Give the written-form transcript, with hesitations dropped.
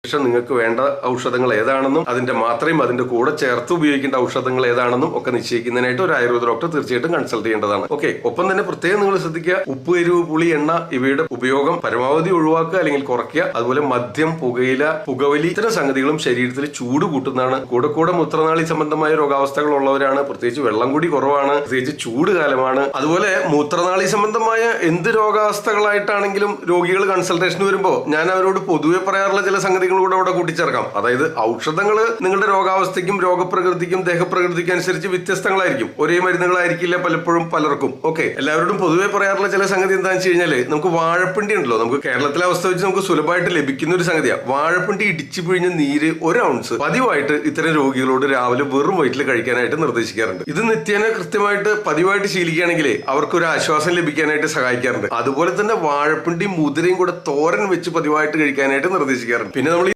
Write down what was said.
ശേഷം നിങ്ങൾക്ക് വേണ്ട ഔഷധങ്ങൾ ഏതാണെന്നും അതിന്റെ മാത്രയും അതിന്റെ കൂടെ ചേർത്ത് ഉപയോഗിക്കേണ്ട ഔഷധങ്ങൾ ഏതാണെന്നും ഒക്കെ നിശ്ചയിക്കുന്നതിനായിട്ട് ഒരു ആയുർവേദ ഡോക്ടർ തീർച്ചയായിട്ടും കൺസൾട്ട് ചെയ്യേണ്ടതാണ്. ഓക്കെ. ഒപ്പം തന്നെ പ്രത്യേകം നിങ്ങൾ ശ്രദ്ധിക്കുക, ഉപ്പ്, എരിവ്, പുളി, എണ്ണ ഇവയുടെ ഉപയോഗം പരമാവധി ഒഴിവാക്കുക അല്ലെങ്കിൽ കുറയ്ക്കുക. അതുപോലെ മദ്യം, പുകയില, പുകവലി ഇത്തരം സംഗതികളും ശരീരത്തിൽ ചൂട് കൂട്ടുന്നതാണ്. കൂടെ മൂത്രനാളി സംബന്ധമായ രോഗാവസ്ഥകൾ ഉള്ളവരാണ്, പ്രത്യേകിച്ച് വെള്ളം കൂടി കുറവാണ്, പ്രത്യേകിച്ച് ചൂട് കാലമാണ്. അതുപോലെ മൂത്രനാളി സംബന്ധമായ എന്ത് രോഗാവസ്ഥകളായിട്ടാണെങ്കിലും രോഗികൾ കൺസൾട്ടേഷന് വരുമ്പോൾ ഞാൻ അവരോട് പൊതുവെ പറയാറുള്ള ചില സംഗതികൾ കൂടെ അവിടെ കൂട്ടിച്ചേർക്കാം. അതായത് ഔഷധങ്ങൾ നിങ്ങളുടെ രോഗാവസ്ഥയ്ക്കും രോഗപ്രകൃതിക്കും ദേഹപ്രകൃതിക്കും അനുസരിച്ച് വ്യത്യസ്തങ്ങളായിരിക്കും. ഒരേ മരുന്നുകളായിരിക്കില്ല പലപ്പോഴും പലർക്കും. ഓക്കെ. എല്ലാവരോടും പൊതുവെ പറയാറുള്ള ചില സംഗതി എന്താണെന്ന് വെച്ച് കഴിഞ്ഞാൽ, നമുക്ക് വാഴപ്പിണ്ടി ഉണ്ടല്ലോ, നമുക്ക് കേരളത്തിലെ അവസ്ഥ വെച്ച് നമുക്ക് സുലഭമായിട്ട് ലഭിക്കുന്ന ഒരു സംഗതിയാണ്. വാഴപ്പിണ്ടി ഇടിച്ചു പിഴിഞ്ഞ നീര് 1 ഔൺസ് പതിവായിട്ട് ഇത്തരം രോഗികളോട് രാവിലെ വെറും വയറ്റിൽ കഴിക്കാനായിട്ട് നിർദ്ദേശിക്കാറുണ്ട്. ഇത് നിത്യേന കൃത്യമായിട്ട് പതിവായിട്ട് ശീലിക്കുകയാണെങ്കിൽ അവർക്കൊരു ആശ്വാസം ലഭിക്കാനായിട്ട് സഹായിക്കാറുണ്ട്. അതുപോലെ തന്നെ വാഴപ്പിണ്ടി മുതിരയും കൂടെ തോരൻ വെച്ച് പതിവായിട്ട് കഴിക്കാനായിട്ട് നിർദ്ദേശിക്കാറുണ്ട്. പിന്നെ നമ്മൾ